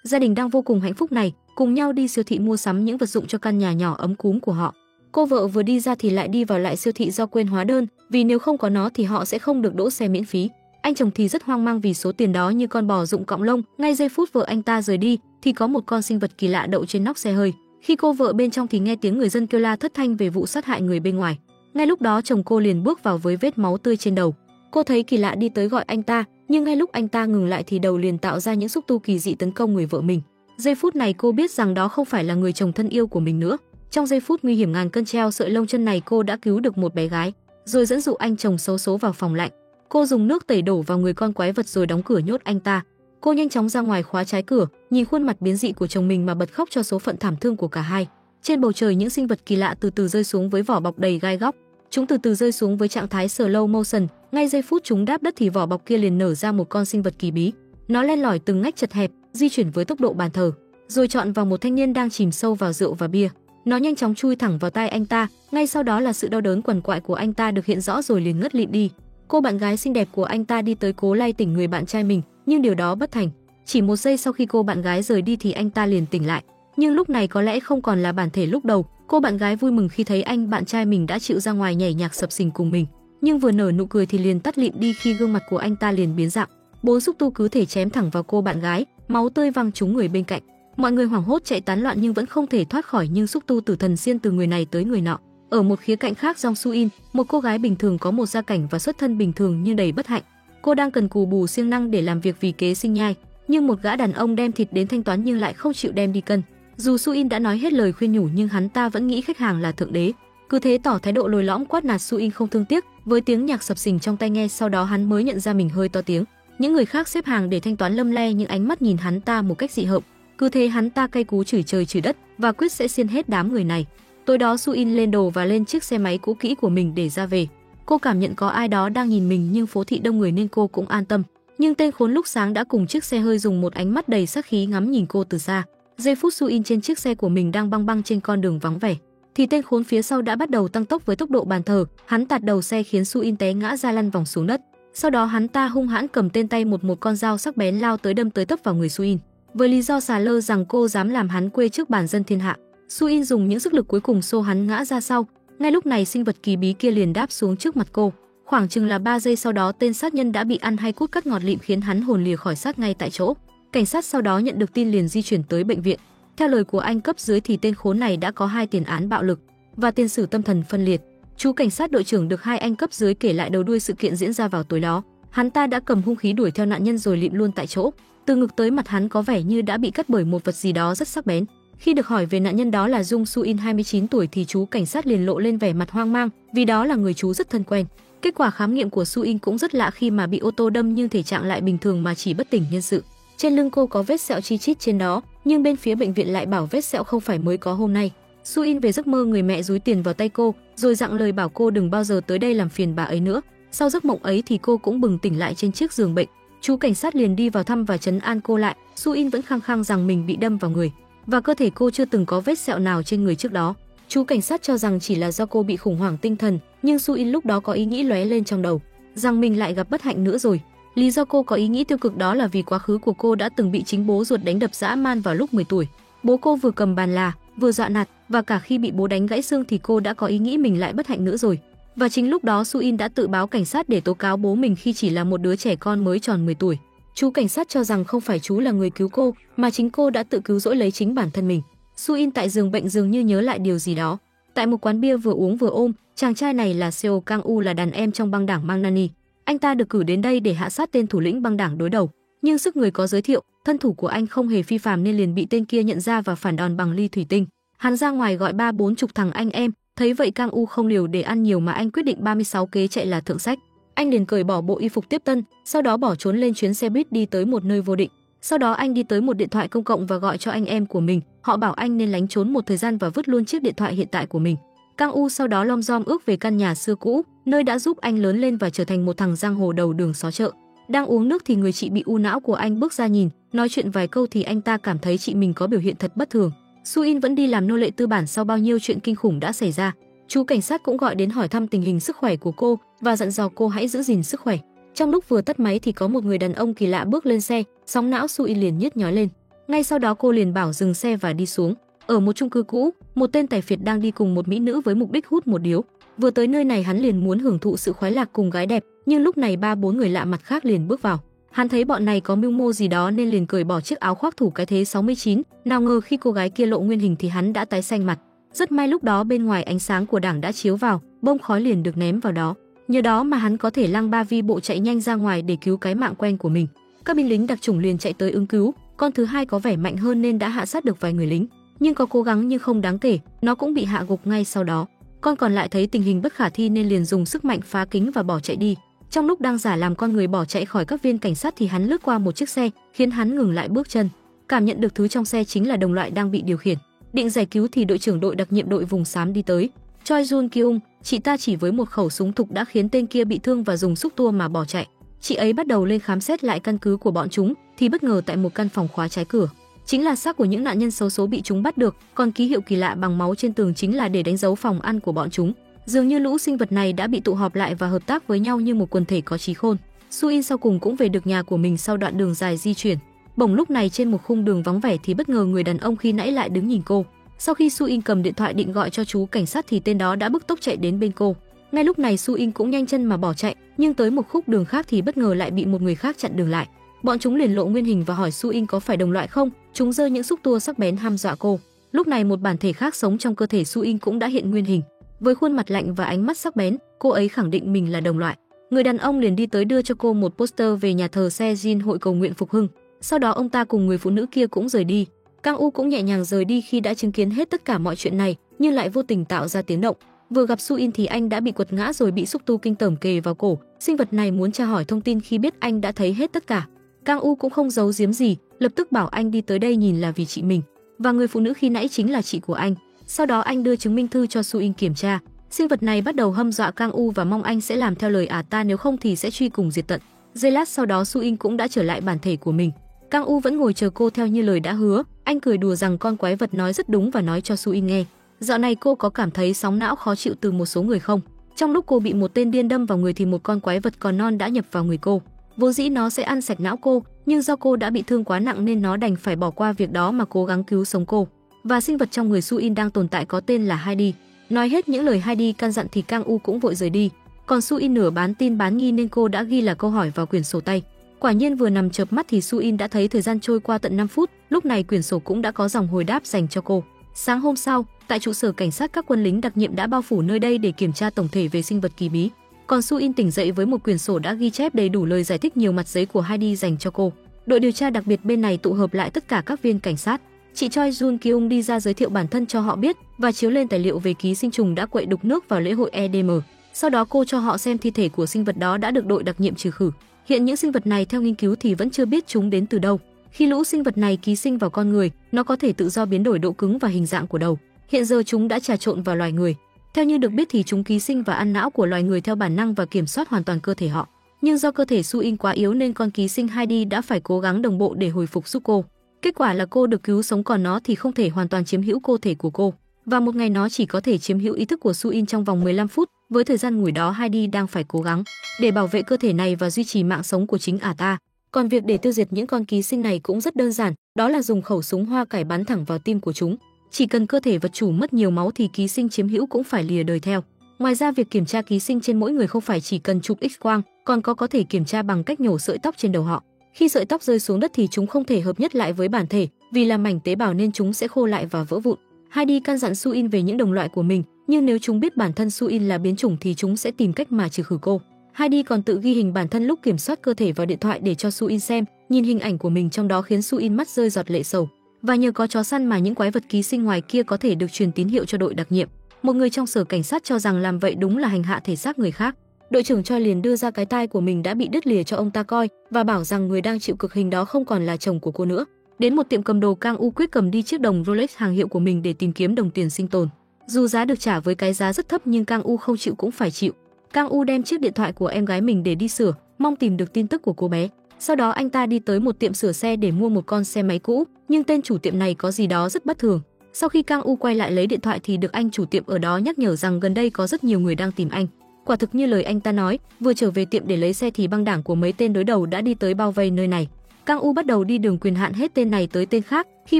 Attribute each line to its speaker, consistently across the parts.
Speaker 1: Gia đình đang vô cùng hạnh phúc này, cùng nhau đi siêu thị mua sắm những vật dụng cho căn nhà nhỏ ấm cúng của họ. Cô vợ vừa đi ra thì lại đi vào lại siêu thị do quên hóa đơn, vì nếu không có nó thì họ sẽ không được đỗ xe miễn phí. Anh chồng thì rất hoang mang vì số tiền đó như con bò rụng cọng lông. Ngay giây phút vợ anh ta rời đi thì có một con sinh vật kỳ lạ đậu trên nóc xe hơi. Khi cô vợ bên trong thì nghe tiếng người dân kêu la thất thanh về vụ sát hại người bên ngoài. Ngay lúc đó chồng cô liền bước vào với vết máu tươi trên đầu. Cô thấy kỳ lạ đi tới gọi anh ta, nhưng ngay lúc anh ta ngừng lại thì đầu liền tạo ra những xúc tu kỳ dị tấn công người vợ mình. Giây phút này cô biết rằng đó không phải là người chồng thân yêu của mình nữa. Trong giây phút nguy hiểm ngàn cân treo sợi lông chân này, cô đã cứu được một bé gái, rồi dẫn dụ anh chồng xấu số vào phòng lạnh. Cô dùng nước tẩy đổ vào người con quái vật rồi đóng cửa nhốt anh ta. Cô nhanh chóng ra ngoài khóa trái cửa, nhìn khuôn mặt biến dị của chồng mình mà bật khóc cho số phận thảm thương của cả hai. Trên bầu trời những sinh vật kỳ lạ từ từ rơi xuống với vỏ bọc đầy gai góc. Chúng từ từ rơi xuống với trạng thái slow motion. Ngay giây phút chúng đáp đất thì vỏ bọc kia liền nở ra một con sinh vật kỳ bí. Nó len lỏi từng ngách chật hẹp, di chuyển với tốc độ bàn thờ, rồi chọn vào một thanh niên đang chìm sâu vào rượu và bia. Nó nhanh chóng chui thẳng vào tai anh ta. Ngay sau đó là sự đau đớn quằn quại của anh ta được hiện rõ rồi liền ngất lịm đi. Cô bạn gái xinh đẹp của anh ta đi tới cố lay tỉnh người bạn trai mình, nhưng điều đó bất thành. Chỉ một giây sau khi cô bạn gái rời đi thì anh ta liền tỉnh lại. Nhưng lúc này có lẽ không còn là bản thể lúc đầu. Cô bạn gái vui mừng khi thấy anh bạn trai mình đã chịu ra ngoài nhảy nhạc sập sình cùng mình, nhưng vừa nở nụ cười thì liền tắt lịm đi khi gương mặt của anh ta liền biến dạng. 4 xúc tu cứ thể chém thẳng vào cô bạn gái, máu tươi văng trúng người bên cạnh. Mọi người hoảng hốt chạy tán loạn nhưng vẫn không thể thoát khỏi những xúc tu tử thần xiên từ người này tới người nọ. Ở một khía cạnh khác, Jong Su In, một cô gái bình thường có một gia cảnh và xuất thân bình thường nhưng đầy bất hạnh. Cô đang cần cù bù siêng năng để làm việc vì kế sinh nhai, nhưng một gã đàn ông đem thịt đến thanh toán nhưng lại không chịu đem đi cân. Dù Su In đã nói hết lời khuyên nhủ nhưng hắn ta vẫn nghĩ khách hàng là thượng đế, cứ thế tỏ thái độ lồi lõm quát nạt Su In không thương tiếc. Với tiếng nhạc sập sình trong tai nghe, sau đó hắn mới nhận ra mình hơi to tiếng. Những người khác xếp hàng để thanh toán lâm le những ánh mắt nhìn hắn ta một cách dị hợm. Cứ thế hắn ta cay cú chửi trời chửi đất và quyết sẽ xiên hết đám người này. Tối đó Su In lên đồ và lên chiếc xe máy cũ kỹ của mình để ra về. Cô cảm nhận có ai đó đang nhìn mình nhưng phố thị đông người nên cô cũng an tâm. Nhưng tên khốn lúc sáng đã cùng chiếc xe hơi dùng một ánh mắt đầy sát khí ngắm nhìn cô từ xa. Giây phút Su In trên chiếc xe của mình đang băng băng trên con đường vắng vẻ thì tên khốn phía sau đã bắt đầu tăng tốc với tốc độ bàn thờ. Hắn tạt đầu xe khiến Su In té ngã ra lăn vòng xuống đất. Sau đó hắn ta hung hãn cầm tên tay một con dao sắc bén lao tới đâm tới tấp vào người Su In. Với lý do xà lơ rằng cô dám làm hắn quê trước bản dân thiên hạ, Su In dùng những sức lực cuối cùng xô hắn ngã ra sau. Ngay lúc này sinh vật kỳ bí kia liền đáp xuống trước mặt cô. Khoảng chừng là 3 giây sau đó tên sát nhân đã bị ăn hay cút cắt ngọt lịm khiến hắn hồn lìa khỏi xác ngay tại chỗ. Cảnh sát sau đó nhận được tin liền di chuyển tới bệnh viện. Theo lời của anh cấp dưới thì tên khốn này đã có 2 tiền án bạo lực và tiền sử tâm thần phân liệt. Chú cảnh sát đội trưởng được 2 anh cấp dưới kể lại đầu đuôi sự kiện diễn ra vào tối đó. Hắn ta đã cầm hung khí đuổi theo nạn nhân rồi lịm luôn tại chỗ. Từ ngực tới mặt hắn có vẻ như đã bị cắt bởi một vật gì đó rất sắc bén. Khi được hỏi về nạn nhân đó là Jung Su In 29 tuổi thì chú cảnh sát liền lộ lên vẻ mặt hoang mang, vì đó là người chú rất thân quen. Kết quả khám nghiệm của Su In cũng rất lạ khi mà bị ô tô đâm nhưng thể trạng lại bình thường mà chỉ bất tỉnh nhân sự. Trên lưng cô có vết sẹo chi chít trên đó, nhưng bên phía bệnh viện lại bảo vết sẹo không phải mới có hôm nay. Su In về giấc mơ người mẹ dúi tiền vào tay cô, rồi dặn lời bảo cô đừng bao giờ tới đây làm phiền bà ấy nữa. Sau giấc mộng ấy thì cô cũng bừng tỉnh lại trên chiếc giường bệnh. Chú cảnh sát liền đi vào thăm và trấn an cô lại. Su In vẫn khăng khăng rằng mình bị đâm vào người và cơ thể cô chưa từng có vết sẹo nào trên người trước đó. Chú cảnh sát cho rằng chỉ là do cô bị khủng hoảng tinh thần, nhưng Su In lúc đó có ý nghĩ lóe lên trong đầu rằng mình lại gặp bất hạnh nữa rồi. Lý do cô có ý nghĩ tiêu cực đó là vì quá khứ của cô đã từng bị chính bố ruột đánh đập dã man vào lúc 10 tuổi. Bố cô vừa cầm bàn là, vừa dọa nạt, và cả khi bị bố đánh gãy xương thì cô đã có ý nghĩ mình lại bất hạnh nữa rồi. Và chính lúc đó Su In đã tự báo cảnh sát để tố cáo bố mình khi chỉ là một đứa trẻ con mới tròn 10 tuổi. Chú cảnh sát cho rằng không phải chú là người cứu cô, mà chính cô đã tự cứu rỗi lấy chính bản thân mình. Su In tại giường bệnh dường như nhớ lại điều gì đó. Tại một quán bia vừa uống vừa ôm, chàng trai này là Seo Kang U, là đàn em trong băng đảng Mang Nani. Anh ta được cử đến đây để hạ sát tên thủ lĩnh băng đảng đối đầu, nhưng sức người có giới thiệu, thân thủ của anh không hề phi phàm nên liền bị tên kia nhận ra và phản đòn bằng ly thủy tinh. Hắn ra ngoài gọi 30-40 thằng anh em, thấy vậy Kang U không liều để ăn nhiều mà anh quyết định 36 kế chạy là thượng sách. Anh liền cởi bỏ bộ y phục tiếp tân, sau đó bỏ trốn lên chuyến xe buýt đi tới một nơi vô định. Sau đó anh đi tới một điện thoại công cộng và gọi cho anh em của mình. Họ bảo anh nên lánh trốn một thời gian và vứt luôn chiếc điện thoại hiện tại của mình. Kang U sau đó lom rom ước về căn nhà xưa cũ, nơi đã giúp anh lớn lên và trở thành một thằng giang hồ đầu đường xó chợ. Đang uống nước thì người chị bị u não của anh bước ra nhìn, nói chuyện vài câu thì anh ta cảm thấy chị mình có biểu hiện thật bất thường. Su In vẫn đi làm nô lệ tư bản sau bao nhiêu chuyện kinh khủng đã xảy ra. Chú cảnh sát cũng gọi đến hỏi thăm tình hình sức khỏe của cô và dặn dò cô hãy giữ gìn sức khỏe. Trong lúc vừa tắt máy thì có một người đàn ông kỳ lạ bước lên xe, sóng não Su In liền nhức nhói lên. Ngay sau đó cô liền bảo dừng xe và đi xuống. Ở một chung cư cũ, một tên tài phiệt đang đi cùng một mỹ nữ với mục đích hút một điếu. Vừa tới nơi này hắn liền muốn hưởng thụ sự khoái lạc cùng gái đẹp, nhưng lúc này 3-4 người lạ mặt khác liền bước vào. Hắn thấy bọn này có mưu mô gì đó nên liền cởi bỏ chiếc áo khoác thủ cái thế 69, nào ngờ khi cô gái kia lộ nguyên hình thì hắn đã tái xanh mặt. Rất may lúc đó bên ngoài ánh sáng của đảng đã chiếu vào, bông khói liền được ném vào đó. Nhờ đó mà hắn có thể lăng ba vi bộ chạy nhanh ra ngoài để cứu cái mạng quen của mình. Các binh lính đặc chủng liền chạy tới ứng cứu, con thứ hai có vẻ mạnh hơn nên đã hạ sát được vài người lính, nhưng có cố gắng nhưng không đáng kể, nó cũng bị hạ gục ngay sau đó. Con còn lại thấy tình hình bất khả thi nên liền dùng sức mạnh phá kính và bỏ chạy đi. Trong lúc đang giả làm con người bỏ chạy khỏi các viên cảnh sát thì hắn lướt qua một chiếc xe, khiến hắn ngừng lại bước chân. Cảm nhận được thứ trong xe chính là đồng loại đang bị điều khiển. Định giải cứu thì đội trưởng đội đặc nhiệm đội vùng xám đi tới. Choi Jun Kyung, chị ta chỉ với một khẩu súng thục đã khiến tên kia bị thương và dùng xúc tua mà bỏ chạy. Chị ấy bắt đầu lên khám xét lại căn cứ của bọn chúng thì bất ngờ tại một căn phòng khóa trái cửa. Chính là xác của những nạn nhân xấu số bị chúng bắt được, còn ký hiệu kỳ lạ bằng máu trên tường chính là để đánh dấu phòng ăn của bọn chúng. Dường như lũ sinh vật này đã bị tụ họp lại và hợp tác với nhau như một quần thể có trí khôn. Su In sau cùng cũng về được nhà của mình sau đoạn đường dài di chuyển. Bỗng lúc này trên một khung đường vắng vẻ thì bất ngờ người đàn ông khi nãy lại đứng nhìn cô. Sau khi Su In cầm điện thoại định gọi cho chú cảnh sát thì tên đó đã bức tốc chạy đến bên cô. Ngay lúc này Su In cũng nhanh chân mà bỏ chạy, nhưng tới một khúc đường khác thì bất ngờ lại bị một người khác chặn đường lại. Bọn chúng liền lộ nguyên hình và hỏi Su In có phải đồng loại không. Chúng giơ những xúc tua sắc bén hăm dọa cô. Lúc này một bản thể khác sống trong cơ thể Su In cũng đã hiện nguyên hình. Với khuôn mặt lạnh và ánh mắt sắc bén, cô ấy khẳng định mình là đồng loại. Người đàn ông liền đi tới đưa cho cô một poster về nhà thờ Sejin hội cầu nguyện phục hưng. Sau đó ông ta cùng người phụ nữ kia cũng rời đi. Kang U cũng nhẹ nhàng rời đi khi đã chứng kiến hết tất cả mọi chuyện này, nhưng lại vô tình tạo ra tiếng động. Vừa gặp Su In thì anh đã bị quật ngã rồi bị xúc tu kinh tởm kề vào cổ. Sinh vật này muốn tra hỏi thông tin khi biết anh đã thấy hết tất cả. Kang U cũng không giấu giếm gì, lập tức bảo anh đi tới đây nhìn là vì chị mình, và người phụ nữ khi nãy chính là chị của anh. Sau đó anh đưa chứng minh thư cho Su In kiểm tra. Sinh vật này bắt đầu hăm dọa Kang U và mong anh sẽ làm theo lời ta, nếu không thì sẽ truy cùng diệt tận. Giây lát sau đó Su In cũng đã trở lại bản thể của mình. Kang U vẫn ngồi chờ cô theo như lời đã hứa. Anh cười đùa rằng con quái vật nói rất đúng và nói cho Su In nghe. Dạo này cô có cảm thấy sóng não khó chịu từ một số người không? Trong lúc cô bị một tên điên đâm vào người thì một con quái vật còn non đã nhập vào người cô. Vốn dĩ nó sẽ ăn sạch não cô, nhưng do cô đã bị thương quá nặng nên nó đành phải bỏ qua việc đó mà cố gắng cứu sống cô. Và sinh vật trong người Su In đang tồn tại có tên là Heidi. Nói hết những lời Heidi căn dặn thì Kang U cũng vội rời đi. Còn Su In nửa bán tin bán nghi nên cô đã ghi là câu hỏi vào quyển sổ tay. Quả nhiên vừa nằm chợp mắt thì Su In đã thấy thời gian trôi qua tận 5 phút, lúc này quyển sổ cũng đã có dòng hồi đáp dành cho cô. Sáng hôm sau, tại trụ sở cảnh sát các quân lính đặc nhiệm đã bao phủ nơi đây để kiểm tra tổng thể về sinh vật kỳ bí. Còn Su In tỉnh dậy với một quyển sổ đã ghi chép đầy đủ lời giải thích nhiều mặt giấy của Heidi dành cho cô. Đội điều tra đặc biệt bên này tụ hợp lại tất cả các viên cảnh sát. Chị Choi Jun Kyung đi ra giới thiệu bản thân cho họ biết và chiếu lên tài liệu về ký sinh trùng đã quậy đục nước vào lễ hội EDM. Sau đó cô cho họ xem thi thể của sinh vật đó đã được đội đặc nhiệm trừ khử. Hiện những sinh vật này theo nghiên cứu thì vẫn chưa biết chúng đến từ đâu. Khi lũ sinh vật này ký sinh vào con người, nó có thể tự do biến đổi độ cứng và hình dạng của đầu. Hiện giờ chúng đã trà trộn vào loài người. Theo như được biết thì chúng ký sinh và ăn não của loài người theo bản năng và kiểm soát hoàn toàn cơ thể họ. Nhưng do cơ thể Su In quá yếu nên con ký sinh Heidi đã phải cố gắng đồng bộ để hồi phục giúp cô. Kết quả là cô được cứu sống, còn nó thì không thể hoàn toàn chiếm hữu cơ thể của cô. Và một ngày nó chỉ có thể chiếm hữu ý thức của Su In trong vòng 15 phút. Với thời gian ngủi đó Heidi đang phải cố gắng để bảo vệ cơ thể này và duy trì mạng sống của chính ta. Còn việc để tiêu diệt những con ký sinh này cũng rất đơn giản, đó là dùng khẩu súng hoa cải bắn thẳng vào tim của chúng. Chỉ cần cơ thể vật chủ mất nhiều máu thì ký sinh chiếm hữu cũng phải lìa đời theo. Ngoài ra việc kiểm tra ký sinh trên mỗi người không phải chỉ cần chụp X-quang, còn có thể kiểm tra bằng cách nhổ sợi tóc trên đầu họ. Khi sợi tóc rơi xuống đất thì chúng không thể hợp nhất lại với bản thể, vì là mảnh tế bào nên chúng sẽ khô lại và vỡ vụn. Heidi căn dặn Su In về những đồng loại của mình, nhưng nếu chúng biết bản thân Su In là biến chủng thì chúng sẽ tìm cách mà trừ khử cô. Heidi còn tự ghi hình bản thân lúc kiểm soát cơ thể vào điện thoại để cho Su In xem, nhìn hình ảnh của mình trong đó khiến Su In mắt rơi giọt lệ sầu. Và nhờ có chó săn mà những quái vật ký sinh ngoài kia có thể được truyền tín hiệu cho đội đặc nhiệm. Một người trong sở cảnh sát cho rằng làm vậy đúng là hành hạ thể xác người khác. Đội trưởng Choi liền đưa ra cái tai của mình đã bị đứt lìa cho ông ta coi và bảo rằng người đang chịu cực hình đó không còn là chồng của cô nữa. Đến một tiệm cầm đồ, Kang U quyết cầm đi chiếc đồng Rolex hàng hiệu của mình để tìm kiếm đồng tiền sinh tồn. Dù giá được trả với cái giá rất thấp nhưng Kang U không chịu cũng phải chịu. Kang U đem chiếc điện thoại của em gái mình để đi sửa, mong tìm được tin tức của cô bé. Sau đó anh ta đi tới một tiệm sửa xe để mua một con xe máy cũ, nhưng tên chủ tiệm này có gì đó rất bất thường. Sau khi Kang U quay lại lấy điện thoại thì được anh chủ tiệm ở đó nhắc nhở rằng gần đây có rất nhiều người đang tìm anh. Quả thực như lời anh ta nói, vừa trở về tiệm để lấy xe thì băng đảng của mấy tên đối đầu đã đi tới bao vây nơi này. Kang U bắt đầu đi đường quyền hạn hết tên này tới tên khác, khi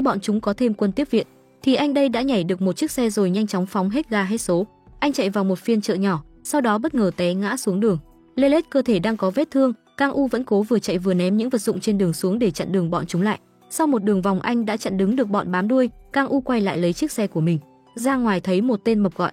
Speaker 1: bọn chúng có thêm quân tiếp viện thì anh đây đã nhảy được một chiếc xe rồi nhanh chóng phóng hết ga hết số. Anh chạy vào một phiên chợ nhỏ, sau đó bất ngờ té ngã xuống đường. Lê lết cơ thể đang có vết thương, Kang U vẫn cố vừa chạy vừa ném những vật dụng trên đường xuống để chặn đường bọn chúng lại. Sau một đường vòng anh đã chặn đứng được bọn bám đuôi, Kang U quay lại lấy chiếc xe của mình. Ra ngoài thấy một tên mập gọi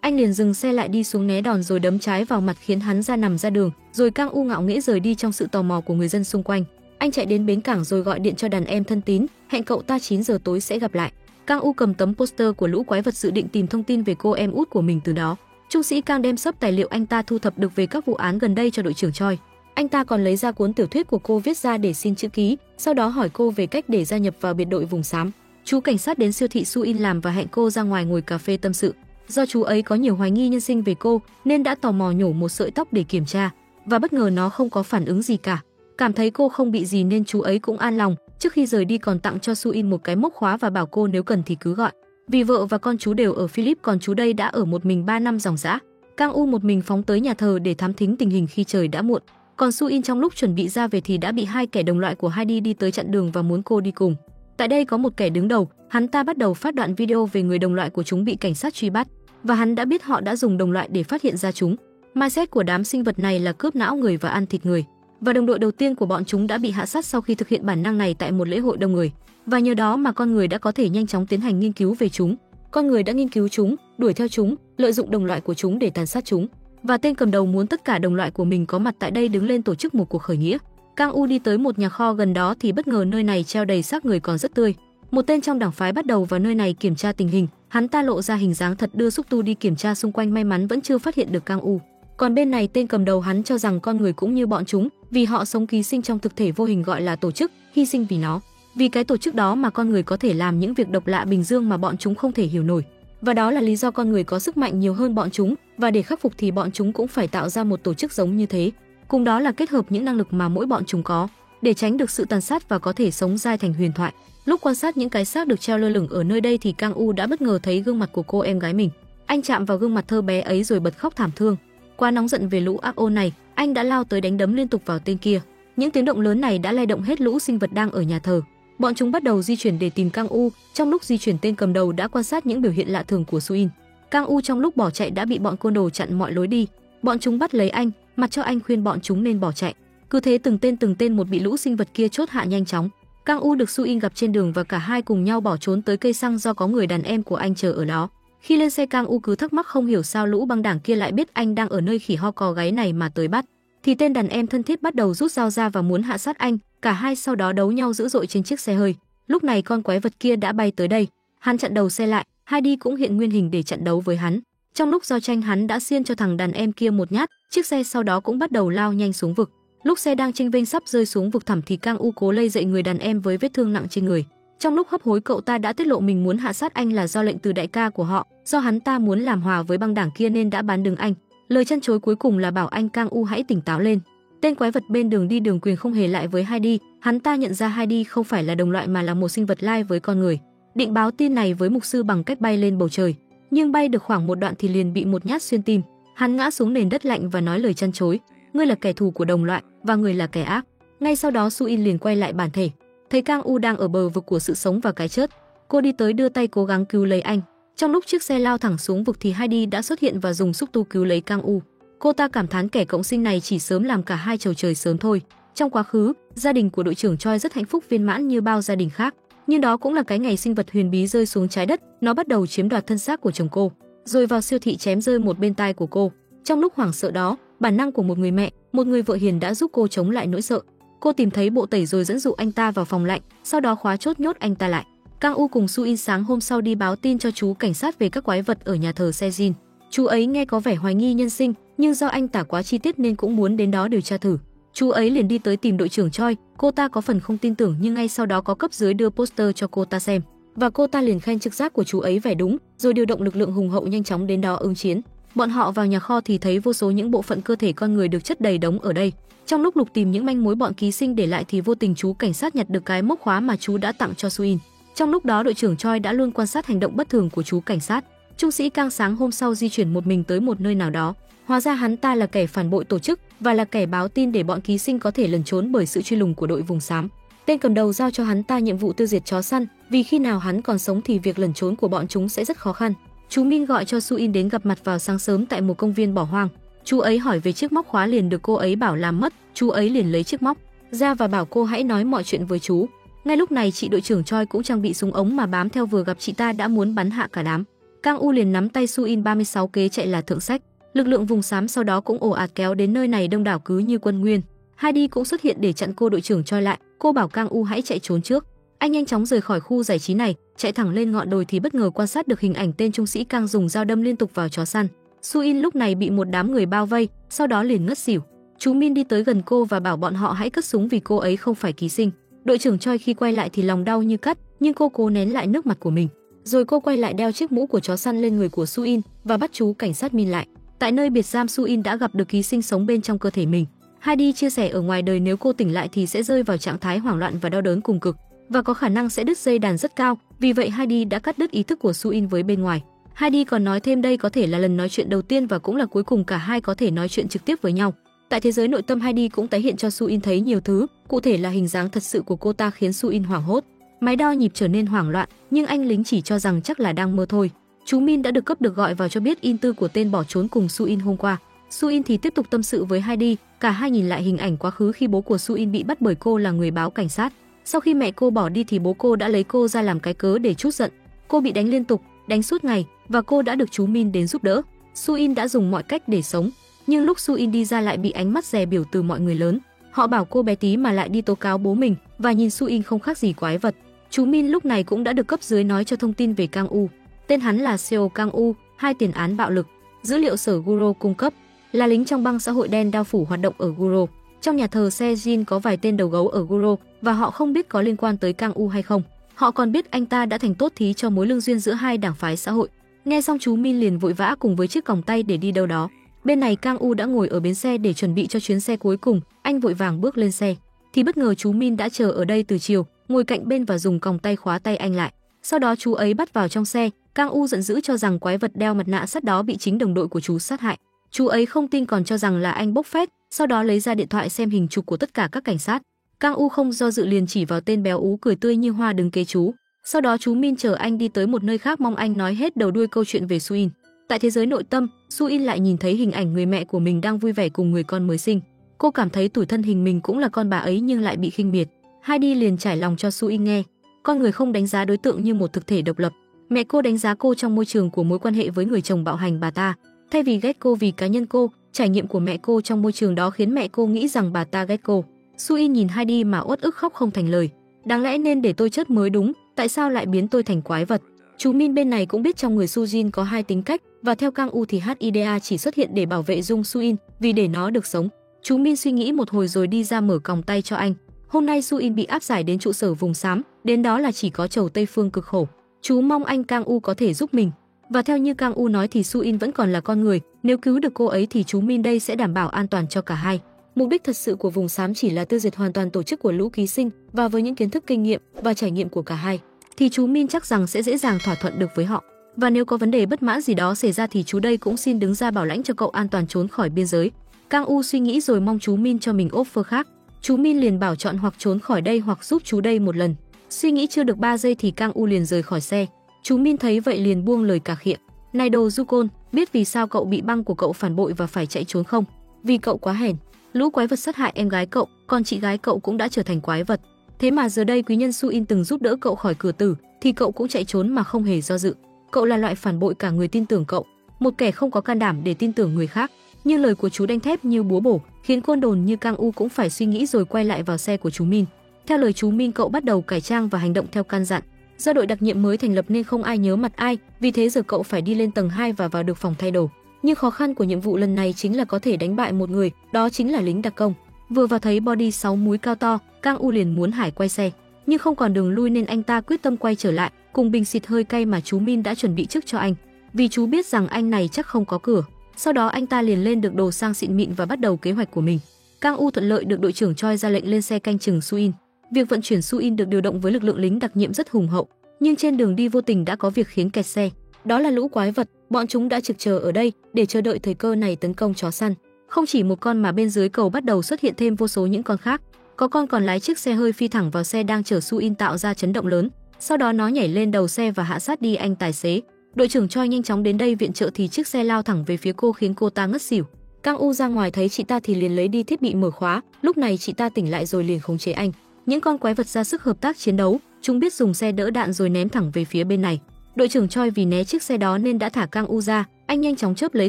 Speaker 1: anh liền dừng xe lại đi xuống né đòn rồi đấm trái vào mặt khiến hắn ra nằm ra đường, rồi Kang U ngạo nghễ rời đi trong sự tò mò của người dân xung quanh. Anh chạy đến bến cảng rồi gọi điện cho đàn em thân tín, hẹn cậu ta 9 giờ tối sẽ gặp lại. Kang U cầm tấm poster của lũ quái vật dự định tìm thông tin về cô em út của mình từ đó. Trung sĩ Kang đem sắp tài liệu anh ta thu thập được về các vụ án gần đây cho đội trưởng Choi. Anh ta còn lấy ra cuốn tiểu thuyết của cô viết ra để xin chữ ký, sau đó hỏi cô về cách để gia nhập vào biệt đội vùng xám. Chú cảnh sát đến siêu thị Suin làm và hẹn cô ra ngoài ngồi cà phê tâm sự. Do chú ấy có nhiều hoài nghi nhân sinh về cô nên đã tò mò nhổ một sợi tóc để kiểm tra, và bất ngờ nó không có phản ứng gì cả. Cảm thấy cô không bị gì nên chú ấy cũng an lòng. Trước khi rời đi còn tặng cho Suin một cái móc khóa và bảo cô nếu cần thì cứ gọi. Vì vợ và con chú đều ở Philip, còn chú đây đã ở một mình 3 năm ròng rã. Kang U một mình phóng tới nhà thờ để thám thính tình hình khi trời đã muộn. Còn Suin trong lúc chuẩn bị ra về thì đã bị hai kẻ đồng loại của Heidi đi tới chặn đường và muốn cô đi cùng. Tại đây có một kẻ đứng đầu, hắn ta bắt đầu phát đoạn video về người đồng loại của chúng bị cảnh sát truy bắt, và hắn đã biết họ đã dùng đồng loại để phát hiện ra chúng. Mindset của đám sinh vật này là cướp não người và ăn thịt người. Và đồng đội đầu tiên của bọn chúng đã bị hạ sát sau khi thực hiện bản năng này tại một lễ hội đông người. Và nhờ đó mà con người đã có thể nhanh chóng tiến hành nghiên cứu về chúng. Con người đã nghiên cứu chúng, đuổi theo chúng, lợi dụng đồng loại của chúng để tàn sát chúng. Và tên cầm đầu muốn tất cả đồng loại của mình có mặt tại đây đứng lên tổ chức một cuộc khởi nghĩa. Kang U đi tới một nhà kho gần đó thì bất ngờ nơi này treo đầy xác người còn rất tươi. Một tên trong đảng phái bắt đầu vào nơi này kiểm tra tình hình, hắn ta lộ ra hình dáng thật đưa xúc tu đi kiểm tra xung quanh, may mắn vẫn chưa phát hiện được Kang U. Còn bên này tên cầm đầu hắn cho rằng con người cũng như bọn chúng, vì họ sống ký sinh trong thực thể vô hình gọi là tổ chức, hy sinh vì nó. Vì cái tổ chức đó mà con người có thể làm những việc độc lạ bình dương mà bọn chúng không thể hiểu nổi. Và đó là lý do con người có sức mạnh nhiều hơn bọn chúng, và để khắc phục thì bọn chúng cũng phải tạo ra một tổ chức giống như thế. Cùng đó là kết hợp những năng lực mà mỗi bọn chúng có, để tránh được sự tàn sát và có thể sống dai thành huyền thoại. Lúc quan sát những cái xác được treo lơ lửng ở nơi đây thì Kang U đã bất ngờ thấy gương mặt của cô em gái mình. Anh chạm vào gương mặt thơ bé ấy rồi bật khóc thảm thương. Quá nóng giận về lũ ác ôn này, anh đã lao tới đánh đấm liên tục vào tên kia. Những tiếng động lớn này đã lay động hết lũ sinh vật đang ở nhà thờ. Bọn chúng bắt đầu di chuyển để tìm Kang U. Trong lúc di chuyển, tên cầm đầu đã quan sát những biểu hiện lạ thường của Suin. Kang U trong lúc bỏ chạy đã bị bọn côn đồ chặn mọi lối đi. Bọn chúng bắt lấy anh, mặc cho anh khuyên bọn chúng nên bỏ chạy. Cứ thế từng tên một bị lũ sinh vật kia chốt hạ nhanh chóng. Kang U được Suin gặp trên đường và cả hai cùng nhau bỏ trốn tới cây xăng do có người đàn em của anh chờ ở đó. Khi lên xe, Kang U cứ thắc mắc không hiểu sao lũ băng đảng kia lại biết anh đang ở nơi khỉ ho cò gáy này mà tới bắt. Thì tên đàn em thân thiết bắt đầu rút dao ra và muốn hạ sát anh, cả hai sau đó đấu nhau dữ dội trên chiếc xe hơi. Lúc này con quái vật kia đã bay tới đây, hắn chặn đầu xe lại, Heidi cũng hiện nguyên hình để chặn đấu với hắn. Trong lúc giao tranh hắn đã xiên cho thằng đàn em kia một nhát, chiếc xe sau đó cũng bắt đầu lao nhanh xuống vực. Lúc xe đang chênh vênh sắp rơi xuống vực thẳm thì Kang U cố lay dậy người đàn em với vết thương nặng trên người. Trong lúc hấp hối, cậu ta đã tiết lộ mình muốn hạ sát anh là do lệnh từ đại ca của họ, do hắn ta muốn làm hòa với băng đảng kia nên đã bán đứng anh. Lời chăn chối cuối cùng là bảo anh Kang U hãy tỉnh táo lên. Tên quái vật bên đường đi đường quyền không hề lại với Heidi, hắn ta nhận ra Heidi không phải là đồng loại mà là một sinh vật lai với con người. Định báo tin này với mục sư bằng cách bay lên bầu trời, nhưng bay được khoảng một đoạn thì liền bị một nhát xuyên tim. Hắn ngã xuống nền đất lạnh và nói lời chăn chối: "Ngươi là kẻ thù của đồng loại và người là kẻ ác." Ngay sau đó Suin liền quay lại bản thể, thấy Kang U đang ở bờ vực của sự sống và cái chết. Cô đi tới đưa tay cố gắng cứu lấy anh. Trong lúc chiếc xe lao thẳng xuống vực thì Heidi đã xuất hiện và dùng xúc tu cứu lấy Kang U. Cô ta cảm thán kẻ cộng sinh này chỉ sớm làm cả hai chầu trời sớm thôi. Trong quá khứ, gia đình của đội trưởng Choi rất hạnh phúc viên mãn như bao gia đình khác, nhưng đó cũng là cái ngày sinh vật huyền bí rơi xuống trái đất, nó bắt đầu chiếm đoạt thân xác của chồng cô, rồi vào siêu thị chém rơi một bên tai của cô. Trong lúc hoảng sợ đó, bản năng của một người mẹ, một người vợ hiền đã giúp cô chống lại nỗi sợ. Cô tìm thấy bộ tẩy rồi dẫn dụ anh ta vào phòng lạnh, sau đó khóa chốt nhốt anh ta lại. Kang U cùng Suin sáng hôm sau đi báo tin cho chú cảnh sát về các quái vật ở nhà thờ Sejin. Chú ấy nghe có vẻ hoài nghi nhân sinh, nhưng do anh tả quá chi tiết nên cũng muốn đến đó điều tra thử. Chú ấy liền đi tới tìm đội trưởng Choi. Cô ta có phần không tin tưởng nhưng ngay sau đó có cấp dưới đưa poster cho cô ta xem, và cô ta liền khen trực giác của chú ấy vẻ đúng, rồi điều động lực lượng hùng hậu nhanh chóng đến đó ứng chiến. Bọn họ vào nhà kho thì thấy vô số những bộ phận cơ thể con người được chất đầy đống ở đây. Trong lúc lục tìm những manh mối bọn ký sinh để lại thì vô tình chú cảnh sát nhặt được cái móc khóa mà chú đã tặng cho Suin. Trong lúc đó đội trưởng Choi đã luôn quan sát hành động bất thường của chú cảnh sát. Trung sĩ Kang sáng hôm sau di chuyển một mình tới một nơi nào đó. Hóa ra hắn ta là kẻ phản bội tổ chức và là kẻ báo tin để bọn ký sinh có thể lẩn trốn bởi sự truy lùng của đội vùng xám. Tên cầm đầu giao cho hắn ta nhiệm vụ tiêu diệt chó săn, vì khi nào hắn còn sống thì việc lẩn trốn của bọn chúng sẽ rất khó khăn. Chú Min gọi cho Su In đến gặp mặt vào sáng sớm tại một công viên bỏ hoang. Chú ấy hỏi về chiếc móc khóa liền được cô ấy bảo làm mất, chú ấy liền lấy chiếc móc ra và bảo cô hãy nói mọi chuyện với chú. Ngay lúc này chị đội trưởng Choi cũng trang bị súng ống mà bám theo, vừa gặp chị ta đã muốn bắn hạ cả đám. Kang U liền nắm tay Su In 36 kế chạy là thượng sách. Lực lượng vùng xám sau đó cũng ồ ạt kéo đến nơi này đông đảo cứ như quân nguyên. Heidi cũng xuất hiện để chặn cô đội trưởng Choi lại, cô bảo Kang U hãy chạy trốn trước. Anh nhanh chóng rời khỏi khu giải trí này, chạy thẳng lên ngọn đồi thì bất ngờ quan sát được hình ảnh tên trung sĩ Kang dùng dao đâm liên tục vào chó săn. Su In lúc này bị một đám người bao vây, sau đó liền ngất xỉu. Chú Min đi tới gần cô và bảo bọn họ hãy cất súng vì cô ấy không phải ký sinh. Đội trưởng Choi khi quay lại thì lòng đau như cắt, nhưng cô cố nén lại nước mặt của mình. Rồi cô quay lại đeo chiếc mũ của chó săn lên người của Su In và bắt chú cảnh sát Min lại. Tại nơi biệt giam, Su In đã gặp được ký sinh sống bên trong cơ thể mình. Heidi chia sẻ ở ngoài đời nếu cô tỉnh lại thì sẽ rơi vào trạng thái hoảng loạn và đau đớn cùng cực, và có khả năng sẽ đứt dây đàn rất cao. Vì vậy Heidi đã cắt đứt ý thức của Su In với bên ngoài. Heidi còn nói thêm đây có thể là lần nói chuyện đầu tiên và cũng là cuối cùng cả hai có thể nói chuyện trực tiếp với nhau. Tại thế giới nội tâm, Heidi cũng tái hiện cho Su In thấy nhiều thứ, cụ thể là hình dáng thật sự của cô ta khiến Su In hoảng hốt. Máy đo nhịp trở nên hoảng loạn, nhưng anh lính chỉ cho rằng chắc là đang mơ thôi. Chú Min đã được cấp được gọi vào cho biết in tư của tên bỏ trốn cùng Su In hôm qua. Su In thì tiếp tục tâm sự với Heidi, cả hai nhìn lại hình ảnh quá khứ khi bố của Su In bị bắt bởi cô là người báo cảnh sát. Sau khi mẹ cô bỏ đi thì bố cô đã lấy cô ra làm cái cớ để trút giận. Cô bị đánh liên tục, đánh suốt ngày và cô đã được chú Min đến giúp đỡ. Su In đã dùng mọi cách để sống, nhưng lúc Su In đi ra lại bị ánh mắt dè bỉu từ mọi người lớn. Họ bảo cô bé tí mà lại đi tố cáo bố mình và nhìn Su In không khác gì quái vật. Chú Min lúc này cũng đã được cấp dưới nói cho thông tin về Kang U. Tên hắn là Seo Kang U, 2 tiền án bạo lực. Dữ liệu sở Guro cung cấp là lính trong băng xã hội đen đao phủ hoạt động ở Guro. Trong nhà thờ Sejin có vài tên đầu gấu ở Guro và họ không biết có liên quan tới Kang U hay không. Họ còn biết anh ta đã thành tốt thí cho mối lương duyên giữa hai đảng phái xã hội. Nghe xong chú Min liền vội vã cùng với chiếc còng tay để đi đâu đó. Bên này Kang U đã ngồi ở bến xe để chuẩn bị cho chuyến xe cuối cùng, anh vội vàng bước lên xe. Thì bất ngờ chú Min đã chờ ở đây từ chiều, ngồi cạnh bên và dùng còng tay khóa tay anh lại. Sau đó chú ấy bắt vào trong xe. Kang U giận dữ cho rằng quái vật đeo mặt nạ sắt đó bị chính đồng đội của chú sát hại. Chú ấy không tin còn cho rằng là anh bốc phét, sau đó lấy ra điện thoại xem hình chụp của tất cả các cảnh sát. Kang U không do dự liền chỉ vào tên béo ú cười tươi như hoa đứng kế chú. Sau đó chú Min chờ anh đi tới một nơi khác mong anh nói hết đầu đuôi câu chuyện về Su In. Tại thế giới nội tâm, Su In lại nhìn thấy hình ảnh người mẹ của mình đang vui vẻ cùng người con mới sinh. Cô cảm thấy tủi thân hình mình cũng là con bà ấy nhưng lại bị khinh miệt. Heidi liền trải lòng cho Su In nghe. Con người không đánh giá đối tượng như một thực thể độc lập. Mẹ cô đánh giá cô trong môi trường của mối quan hệ với người chồng bạo hành bà ta. Thay vì ghét cô vì cá nhân cô, trải nghiệm của mẹ cô trong môi trường đó khiến mẹ cô nghĩ rằng bà ta ghét cô. Su In nhìn Heidi mà uất ức khóc không thành lời. Đáng lẽ nên để tôi chết mới đúng, tại sao lại biến tôi thành quái vật? Chú Min bên này cũng biết trong người Su Jin có hai tính cách, và theo Kang U thì HIDA chỉ xuất hiện để bảo vệ Jung Su In, vì để nó được sống. Chú Min suy nghĩ một hồi rồi đi ra mở còng tay cho anh. Hôm nay Su In bị áp giải đến trụ sở vùng xám, đến đó là chỉ có Trầu Tây Phương cực khổ. Chú mong anh Kang U có thể giúp mình. Và theo như Kang U nói thì Su In vẫn còn là con người, nếu cứu được cô ấy thì chú Min đây sẽ đảm bảo an toàn cho cả hai. Mục đích thật sự của vùng xám chỉ là tiêu diệt hoàn toàn tổ chức của lũ ký sinh, và với những kiến thức kinh nghiệm và trải nghiệm của cả hai thì chú Min chắc rằng sẽ dễ dàng thỏa thuận được với họ. Và nếu có vấn đề bất mãn gì đó xảy ra thì chú đây cũng xin đứng ra bảo lãnh cho cậu an toàn trốn khỏi biên giới. Kang U suy nghĩ rồi mong chú Min cho mình offer khác. Chú Min liền bảo chọn hoặc trốn khỏi đây hoặc giúp chú đây một lần. Suy nghĩ chưa được 3 giây thì Kang U liền rời khỏi xe. Chú Min thấy vậy liền buông lời cà khịa. Này đồ Jukon, biết vì sao cậu bị băng của cậu phản bội và phải chạy trốn không? Vì cậu quá hèn. Lũ quái vật sát hại em gái cậu, còn chị gái cậu cũng đã trở thành quái vật. Thế mà giờ đây quý nhân Su In từng giúp đỡ cậu khỏi cửa tử, thì cậu cũng chạy trốn mà không hề do dự. Cậu là loại phản bội cả người tin tưởng cậu, một kẻ không có can đảm để tin tưởng người khác. Nhưng lời của chú đanh thép như búa bổ, khiến côn đồn như Kang U cũng phải suy nghĩ rồi quay lại vào xe của chú Min. Theo lời chú Min, cậu bắt đầu cải trang và hành động theo căn dặn. Do đội đặc nhiệm mới thành lập nên không ai nhớ mặt ai, vì thế giờ cậu phải đi lên tầng 2 và vào được phòng thay đồ. Nhưng khó khăn của nhiệm vụ lần này chính là có thể đánh bại một người, đó chính là lính đặc công. Vừa vào thấy body 6 múi cao to, Kang U liền muốn hải quay xe, nhưng không còn đường lui nên anh ta quyết tâm quay trở lại, cùng bình xịt hơi cay mà chú Min đã chuẩn bị trước cho anh. Vì chú biết rằng anh này chắc không có cửa. Sau đó anh ta liền lên được đồ sang xịn mịn và bắt đầu kế hoạch của mình. Kang U thuận lợi được đội trưởng Choi ra lệnh lên xe canh chừng Su In. Việc vận chuyển Su In được điều động với lực lượng lính đặc nhiệm rất hùng hậu, nhưng trên đường đi vô tình đã có việc khiến kẹt xe. Đó là lũ quái vật, bọn chúng đã trực chờ ở đây để chờ đợi thời cơ này tấn công chó săn. Không chỉ một con mà bên dưới cầu bắt đầu xuất hiện thêm vô số những con khác. Có con còn lái chiếc xe hơi phi thẳng vào xe đang chở Su In tạo ra chấn động lớn. Sau đó nó nhảy lên đầu xe và hạ sát đi anh tài xế. Đội trưởng Choi nhanh chóng đến đây viện trợ thì chiếc xe lao thẳng về phía cô khiến cô ta ngất xỉu. Kang U ra ngoài thấy chị ta thì liền lấy đi thiết bị mở khóa. Lúc này chị ta tỉnh lại rồi liền khống chế anh. Những con quái vật ra sức hợp tác chiến đấu, chúng biết dùng xe đỡ đạn rồi ném thẳng về phía bên này. Đội trưởng Choi vì né chiếc xe đó nên đã thả Kang U ra, anh nhanh chóng chớp lấy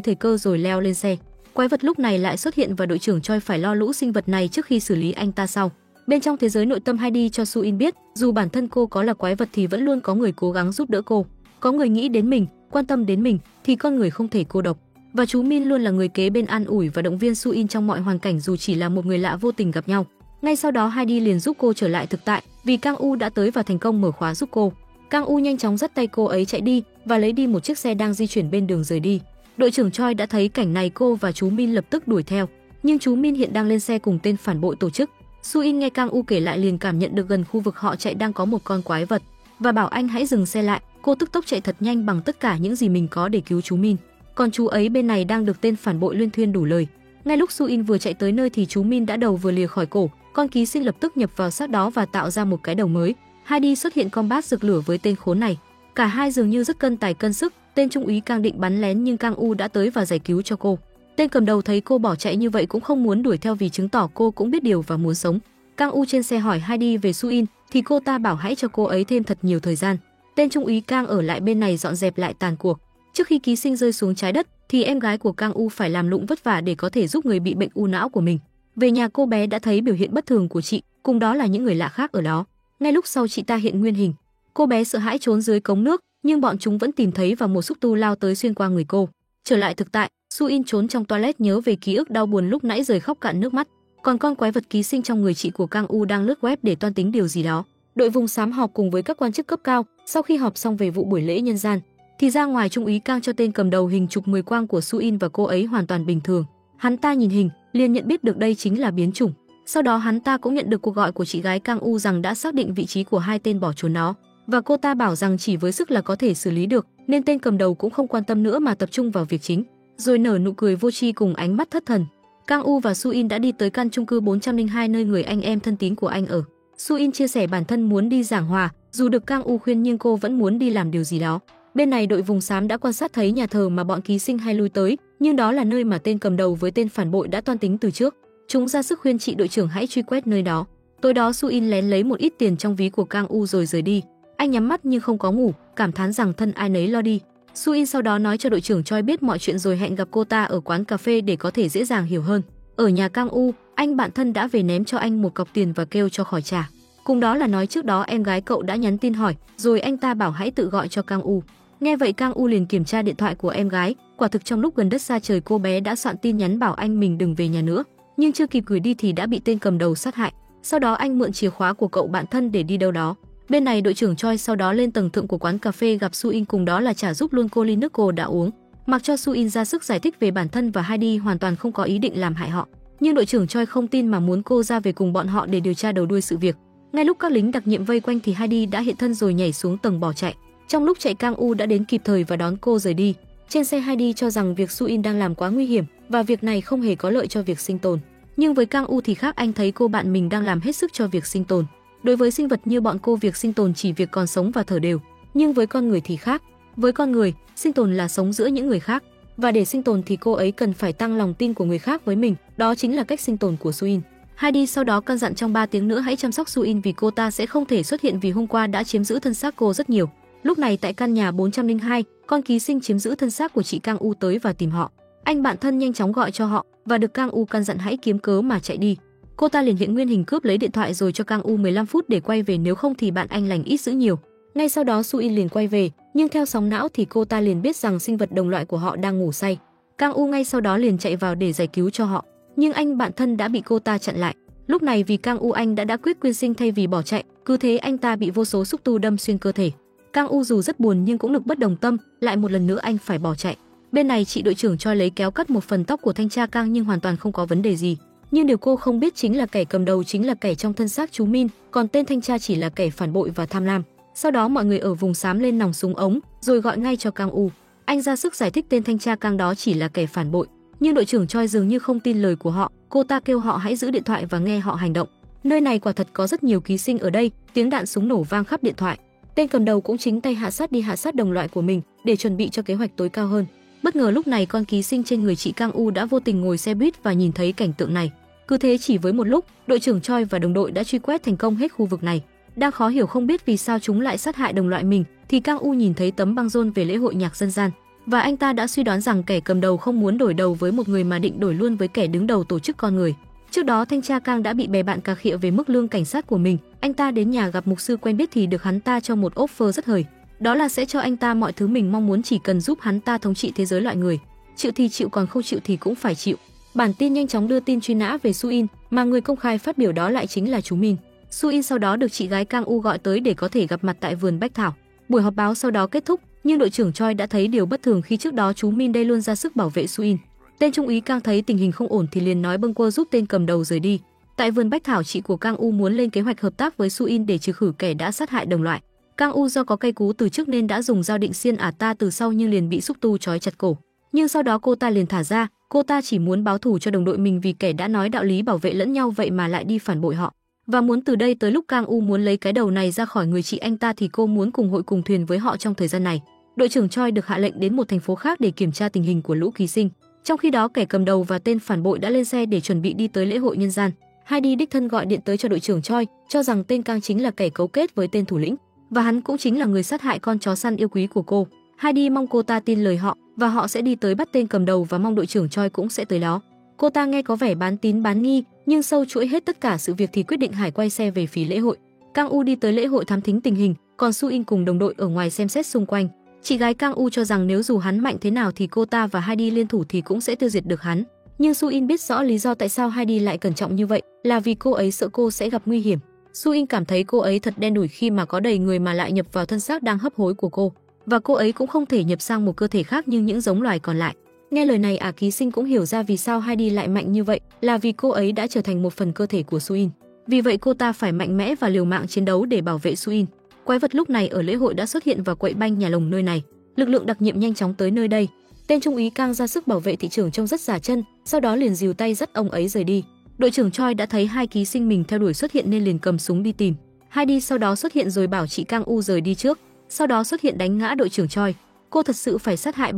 Speaker 1: thời cơ rồi leo lên xe. Quái vật lúc này lại xuất hiện và đội trưởng Choi phải lo lũ sinh vật này trước khi xử lý anh ta sau. Bên trong thế giới nội tâm Heidi cho Su In biết, dù bản thân cô có là quái vật thì vẫn luôn có người cố gắng giúp đỡ cô. Có người nghĩ đến mình, quan tâm đến mình thì con người không thể cô độc. Và chú Min luôn là người kế bên an ủi và động viên Su In trong mọi hoàn cảnh dù chỉ là một người lạ vô tình gặp nhau. Ngay sau đó Heidi liền giúp cô trở lại thực tại, vì Kang U đã tới và thành công mở khóa giúp cô. Kang U nhanh chóng dắt tay cô ấy chạy đi và lấy đi một chiếc xe đang di chuyển bên đường rời đi. Đội trưởng Choi đã thấy cảnh này, cô và chú Min lập tức đuổi theo, nhưng chú Min hiện đang lên xe cùng tên phản bội tổ chức. Su In nghe Kang U kể lại liền cảm nhận được gần khu vực họ chạy đang có một con quái vật và bảo anh hãy dừng xe lại. Cô tức tốc chạy thật nhanh bằng tất cả những gì mình có để cứu chú Min. Còn chú ấy bên này đang được tên phản bội luyên thuyên đủ lời. Ngay lúc Su In vừa chạy tới nơi thì chú Min đã đầu vừa lìa khỏi cổ, con ký sinh lập tức nhập vào sát đó và tạo ra một cái đầu mới. Heidi xuất hiện combat rực lửa với tên khốn này. Cả hai dường như rất cân tài cân sức. Tên trung úy Kang định bắn lén nhưng Kang U đã tới và giải cứu cho cô. Tên cầm đầu thấy cô bỏ chạy như vậy cũng không muốn đuổi theo vì chứng tỏ cô cũng biết điều và muốn sống. Kang U trên xe hỏi Heidi về Su In thì cô ta bảo hãy cho cô ấy thêm thật nhiều thời gian. Tên trung úy Kang ở lại bên này dọn dẹp lại tàn cuộc. Trước khi ký sinh rơi xuống trái đất thì em gái của Kang U phải làm lụng vất vả để có thể giúp người bị bệnh u não của mình. Về nhà cô bé đã thấy biểu hiện bất thường của chị, cùng đó là những người lạ khác ở đó. Ngay lúc sau chị ta hiện nguyên hình. Cô bé sợ hãi trốn dưới cống nước, nhưng bọn chúng vẫn tìm thấy và một xúc tu lao tới xuyên qua người cô. Trở lại thực tại, Su In trốn trong toilet nhớ về ký ức đau buồn lúc nãy rồi khóc cạn nước mắt. Còn con quái vật ký sinh trong người chị của Kang U đang lướt web để toan tính điều gì đó. Đội vùng xám họp cùng với các quan chức cấp cao, sau khi họp xong về vụ buổi lễ nhân gian, thì ra ngoài trung úy Kang cho tên cầm đầu hình chụp 10 quang của Su In và cô ấy hoàn toàn bình thường. Hắn ta nhìn hình, liền nhận biết được đây chính là biến chủng. Sau đó hắn ta cũng nhận được cuộc gọi của chị gái Kang U rằng đã xác định vị trí của hai tên bỏ trốn đó. Và cô ta bảo rằng chỉ với sức là có thể xử lý được, nên tên cầm đầu cũng không quan tâm nữa mà tập trung vào việc chính, rồi nở nụ cười vô tri cùng ánh mắt thất thần. Kang U và Su In đã đi tới căn chung cư 402 nơi người anh em thân tín của anh ở. Su In chia sẻ bản thân muốn đi giảng hòa, dù được Kang U khuyên nhưng cô vẫn muốn đi làm điều gì đó. Bên này đội vùng xám đã quan sát thấy nhà thờ mà bọn ký sinh hay lui tới, nhưng đó là nơi mà tên cầm đầu với tên phản bội đã toan tính từ trước. Chúng ra sức khuyên chị đội trưởng hãy truy quét nơi đó. Tối đó Su In lén lấy một ít tiền trong ví của Kang U rồi rời đi. Anh nhắm mắt nhưng không có ngủ, cảm thán rằng thân ai nấy lo đi. Su In sau đó nói cho đội trưởng Choi biết mọi chuyện rồi hẹn gặp cô ta ở quán cà phê để có thể dễ dàng hiểu hơn. Ở nhà Kang U, anh bạn thân đã về ném cho anh một cọc tiền và kêu cho khỏi trả. Cùng đó là nói trước đó em gái cậu đã nhắn tin hỏi, rồi anh ta bảo hãy tự gọi cho Kang U. Nghe vậy Kang U liền kiểm tra điện thoại của em gái, quả thực trong lúc gần đất xa trời cô bé đã soạn tin nhắn bảo anh mình đừng về nhà nữa, nhưng chưa kịp gửi đi thì đã bị tên cầm đầu sát hại. Sau đó anh mượn chìa khóa của cậu bạn thân để đi đâu đó. Bên này đội trưởng Choi sau đó lên tầng thượng của quán cà phê gặp Su In, cùng đó là trả giúp luôn cô ly nước cô đã uống. Mặc cho Su In ra sức giải thích về bản thân và Heidi hoàn toàn không có ý định làm hại họ, nhưng đội trưởng Choi không tin mà muốn cô ra về cùng bọn họ để điều tra đầu đuôi sự việc. Ngay lúc các lính đặc nhiệm vây quanh thì Heidi đã hiện thân rồi nhảy xuống tầng bỏ chạy. Trong lúc chạy Kang U đã đến kịp thời và đón cô rời đi. Trên xe Heidi cho rằng việc Su In đang làm quá nguy hiểm và việc này không hề có lợi cho việc sinh tồn. Nhưng với Kang U thì khác, anh thấy cô bạn mình đang làm hết sức cho việc sinh tồn. Đối với sinh vật như bọn cô, việc sinh tồn chỉ việc còn sống và thở đều, nhưng với con người thì khác. Với con người, sinh tồn là sống giữa những người khác, và để sinh tồn thì cô ấy cần phải tăng lòng tin của người khác với mình, đó chính là cách sinh tồn của Su In. Heidi sau đó căn dặn trong 3 tiếng nữa hãy chăm sóc Su In vì cô ta sẽ không thể xuất hiện vì hôm qua đã chiếm giữ thân xác cô rất nhiều. Lúc này tại căn nhà 402, con ký sinh chiếm giữ thân xác của chị Kang U tới và tìm họ. Anh bạn thân nhanh chóng gọi cho họ và được Kang U căn dặn hãy kiếm cớ mà chạy đi. Cô ta liền hiện nguyên hình cướp lấy điện thoại rồi cho Kang U 15 phút để quay về, nếu không thì bạn anh lành ít dữ nhiều. Ngay sau đó Su In liền quay về, nhưng theo sóng não thì cô ta liền biết rằng sinh vật đồng loại của họ đang ngủ say. Kang U ngay sau đó liền chạy vào để giải cứu cho họ, nhưng anh bạn thân đã bị cô ta chặn lại. Lúc này vì Kang U anh đã quyết quyên sinh thay vì bỏ chạy, cứ thế anh ta bị vô số xúc tu đâm xuyên cơ thể. Kang U dù rất buồn nhưng cũng lực bất đồng tâm, lại một lần nữa anh phải bỏ chạy. Bên này chị đội trưởng Choi lấy kéo cắt một phần tóc của thanh tra Kang nhưng hoàn toàn không có vấn đề gì. Nhưng điều cô không biết chính là kẻ cầm đầu chính là kẻ trong thân xác chú Min, còn tên thanh tra chỉ là kẻ phản bội và tham lam. Sau đó mọi người ở vùng xám lên nòng súng ống, rồi gọi ngay cho Kang U. Anh ra sức giải thích tên thanh tra Kang đó chỉ là kẻ phản bội, nhưng đội trưởng Choi dường như không tin lời của họ. Cô ta kêu họ hãy giữ điện thoại và nghe họ hành động. Nơi này quả thật có rất nhiều ký sinh ở đây, tiếng đạn súng nổ vang khắp điện thoại. Tên cầm đầu cũng chính tay hạ sát đồng loại của mình để chuẩn bị cho kế hoạch tối cao hơn. Bất ngờ lúc này con ký sinh trên người chị Kang U đã vô tình ngồi xe buýt và nhìn thấy cảnh tượng này. Cứ thế chỉ với một lúc, đội trưởng Choi và đồng đội đã truy quét thành công hết khu vực này. Đang khó hiểu không biết vì sao chúng lại sát hại đồng loại mình, thì Kang U nhìn thấy tấm băng rôn về lễ hội nhạc dân gian và anh ta đã suy đoán rằng kẻ cầm đầu không muốn đổi đầu với một người mà định đổi luôn với kẻ đứng đầu tổ chức con người. Trước đó thanh tra Kang đã bị bè bạn cà khịa về mức lương cảnh sát của mình. Anh ta đến nhà gặp mục sư quen biết thì được hắn ta cho một offer rất hời. Đó là sẽ cho anh ta mọi thứ mình mong muốn chỉ cần giúp hắn ta thống trị thế giới loài người. Chịu thì chịu, còn không chịu thì cũng phải chịu. Bản tin nhanh chóng đưa tin truy nã về Su-in, mà người công khai phát biểu đó lại chính là chú Min. Su-in sau đó được chị gái Kang U gọi tới để có thể gặp mặt tại vườn bách thảo. Buổi họp báo sau đó kết thúc, nhưng đội trưởng Choi đã thấy điều bất thường khi trước đó chú Min đây luôn ra sức bảo vệ Su-in. Tên trung úy Kang thấy tình hình không ổn thì liền nói bâng quơ giúp tên cầm đầu rời đi. Tại vườn bách thảo, chị của Kang U muốn lên kế hoạch hợp tác với Su-in để trừ khử kẻ đã sát hại đồng loại. Kang U do có cây cú từ trước nên đã dùng dao định xiên ả ta từ sau nhưng liền bị xúc tu trói chặt cổ. Nhưng sau đó cô ta liền thả ra, cô ta chỉ muốn báo thù cho đồng đội mình vì kẻ đã nói đạo lý bảo vệ lẫn nhau vậy mà lại đi phản bội họ. Và muốn từ đây tới lúc Kang U muốn lấy cái đầu này ra khỏi người chị anh ta thì cô muốn cùng hội cùng thuyền với họ trong thời gian này. Đội trưởng Choi được hạ lệnh đến một thành phố khác để kiểm tra tình hình của lũ ký sinh. Trong khi đó kẻ cầm đầu và tên phản bội đã lên xe để chuẩn bị đi tới lễ hội nhân gian. Heidi đích thân gọi điện tới cho đội trưởng Choi, cho rằng tên Kang chính là kẻ cấu kết với tên thủ lĩnh và hắn cũng chính là người sát hại con chó săn yêu quý của cô. Heidi mong cô ta tin lời họ và họ sẽ đi tới bắt tên cầm đầu và mong đội trưởng Choi cũng sẽ tới đó. Cô ta nghe có vẻ bán tín bán nghi, nhưng sâu chuỗi hết tất cả sự việc thì quyết định hải quay xe về phía lễ hội. Kang U đi tới lễ hội thám thính tình hình, còn Su-in cùng đồng đội ở ngoài xem xét xung quanh. Chị gái Kang U cho rằng nếu dù hắn mạnh thế nào thì cô ta và Heidi liên thủ thì cũng sẽ tiêu diệt được hắn. Nhưng Su-in biết rõ lý do tại sao Heidi lại cẩn trọng như vậy, là vì cô ấy sợ cô sẽ gặp nguy hiểm. Su-in cảm thấy cô ấy thật đen đủi khi mà có đầy người mà lại nhập vào thân xác đang hấp hối của cô, và cô ấy cũng không thể nhập sang một cơ thể khác như những giống loài còn lại. Nghe lời này, ả ký sinh cũng hiểu ra vì sao Heidi lại mạnh như vậy, là vì cô ấy đã trở thành một phần cơ thể của Su-in. Vì vậy cô ta phải mạnh mẽ và liều mạng chiến đấu để bảo vệ Su-in. Quái vật lúc này ở lễ hội đã xuất hiện và quậy banh nhà lồng nơi này. Lực lượng đặc nhiệm nhanh chóng tới nơi đây. Tên trung úy Kang ra sức bảo vệ thị trưởng trông rất giả chân, sau đó liền dìu tay dắt ông ấy rời đi. Đội trưởng Choi đã thấy hai ký sinh mình theo đuổi xuất hiện nên liền cầm súng đi tìm. Heidi sau đó xuất hiện rồi bảo chị Kang U rời đi trước, sau đó xuất hiện đánh ngã đội trưởng Choi. Cô thật sự phải sát hại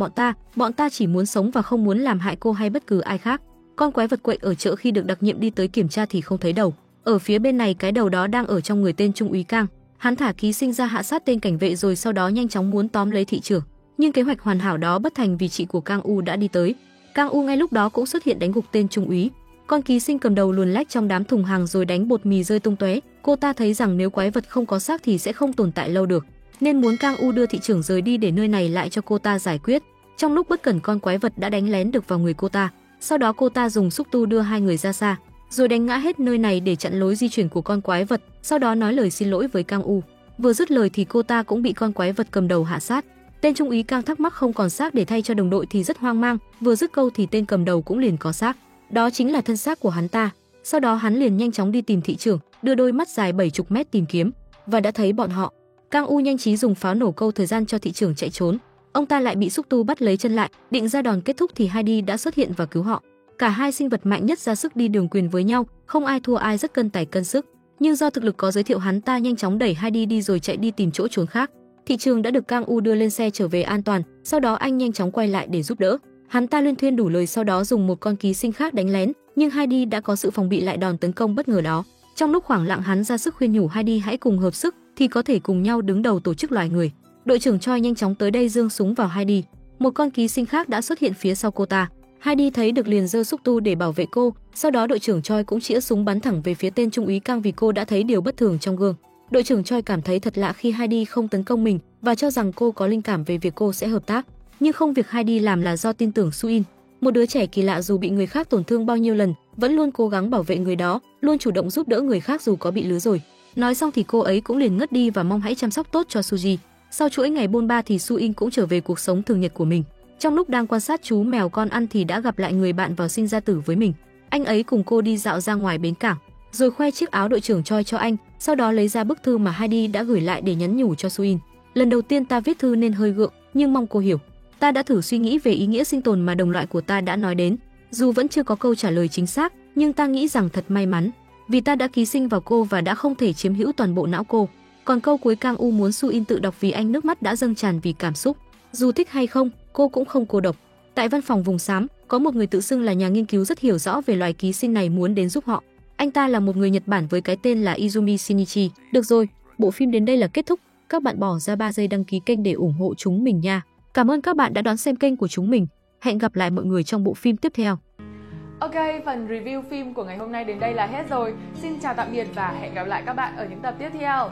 Speaker 1: bọn ta chỉ muốn sống và không muốn làm hại cô hay bất cứ ai khác. Con quái vật quậy ở chợ khi được đặc nhiệm đi tới kiểm tra thì không thấy đầu. Ở phía bên này cái đầu đó đang ở trong người tên trung úy Kang. Hắn thả ký sinh ra hạ sát tên cảnh vệ rồi sau đó nhanh chóng muốn tóm lấy thị trưởng. Nhưng kế hoạch hoàn hảo đó bất thành vì chị của Kang U đã đi tới. Kang U ngay lúc đó cũng xuất hiện đánh gục tên trung úy. Con ký sinh cầm đầu luồn lách trong đám thùng hàng rồi đánh bột mì rơi tung tóe. Cô ta thấy rằng nếu quái vật không có xác thì sẽ không tồn tại lâu được, nên muốn Kang U đưa thị trưởng rời đi để nơi này lại cho cô ta giải quyết. Trong lúc bất cẩn, con quái vật đã đánh lén được vào người cô ta. Sau đó cô ta dùng xúc tu đưa hai người ra xa, rồi đánh ngã hết nơi này để chặn lối di chuyển của con quái vật. Sau đó nói lời xin lỗi với Kang U. Vừa dứt lời thì cô ta cũng bị con quái vật cầm đầu hạ sát. Tên trung úy Kang thắc mắc không còn xác để thay cho đồng đội thì rất hoang mang. Vừa dứt câu thì tên cầm đầu cũng liền có xác. Đó chính là thân xác của hắn ta. Sau đó hắn liền nhanh chóng đi tìm thị trưởng, đưa đôi mắt dài 70 mét tìm kiếm và đã thấy bọn họ. Kang U nhanh trí dùng pháo nổ câu thời gian cho thị trưởng chạy trốn. Ông ta lại bị xúc tu bắt lấy chân lại, định ra đòn kết thúc thì Heidi đã xuất hiện và cứu họ. Cả hai sinh vật mạnh nhất ra sức đi đường quyền với nhau, không ai thua ai, rất cân tài cân sức. Nhưng do thực lực có giới thiệu, hắn ta nhanh chóng đẩy Heidi đi rồi chạy đi tìm chỗ trốn khác. Thị trường đã được Kang U đưa lên xe trở về an toàn, sau đó anh nhanh chóng quay lại để giúp đỡ. Hắn ta luyên thuyên đủ lời, sau đó dùng một con ký sinh khác đánh lén, nhưng Heidi đã có sự phòng bị lại đòn tấn công bất ngờ đó. Trong lúc hoảng loạn, hắn ra sức khuyên nhủ Heidi hãy cùng hợp sức thì có thể cùng nhau đứng đầu tổ chức loài người. Đội trưởng Choi nhanh chóng tới đây giương súng vào Heidi. Một con ký sinh khác đã xuất hiện phía sau cô ta. Heidi thấy được liền giơ xúc tu để bảo vệ cô. Sau đó đội trưởng Choi cũng chĩa súng bắn thẳng về phía tên trung úy Kang vì cô đã thấy điều bất thường trong gương. Đội trưởng Choi cảm thấy thật lạ khi Heidi không tấn công mình và cho rằng cô có linh cảm về việc cô sẽ hợp tác. Nhưng không, việc Heidi làm là do tin tưởng Su-in, một đứa trẻ kỳ lạ dù bị người khác tổn thương bao nhiêu lần vẫn luôn cố gắng bảo vệ người đó, luôn chủ động giúp đỡ người khác dù có bị lứa rồi. Nói xong thì cô ấy cũng liền ngất đi và mong hãy chăm sóc tốt cho Suji. Sau chuỗi ngày bôn ba thì Su-in cũng trở về cuộc sống thường nhật của mình. Trong lúc đang quan sát chú mèo con ăn thì đã gặp lại người bạn vào sinh ra tử với mình. Anh ấy cùng cô đi dạo ra ngoài bến cảng, rồi khoe chiếc áo đội trưởng Choi cho anh, sau đó lấy ra bức thư mà Heidi đã gửi lại để nhắn nhủ cho Su-in. Lần đầu tiên ta viết thư nên hơi gượng, nhưng mong cô hiểu. Ta đã thử suy nghĩ về ý nghĩa sinh tồn mà đồng loại của ta đã nói đến. Dù vẫn chưa có câu trả lời chính xác, nhưng ta nghĩ rằng thật may mắn. vì ta đã ký sinh vào cô và đã không thể chiếm hữu toàn bộ não cô. Còn câu cuối Kang U muốn Su In tự đọc vì anh nước mắt đã dâng tràn vì cảm xúc. Dù thích hay không, cô cũng không cô độc. Tại văn phòng vùng xám, có một người tự xưng là nhà nghiên cứu rất hiểu rõ về loài ký sinh này muốn đến giúp họ. Anh ta là một người Nhật Bản với cái tên là Izumi Shinichi. Được rồi, bộ phim đến đây là kết thúc. Các bạn bỏ ra 3 giây đăng ký kênh để ủng hộ chúng mình nha. Cảm ơn các bạn đã đón xem kênh của chúng mình. Hẹn gặp lại mọi người trong bộ phim tiếp theo.
Speaker 2: Ok, phần review phim của ngày hôm nay đến đây là hết rồi. Xin chào tạm biệt và hẹn gặp lại các bạn ở những tập tiếp theo.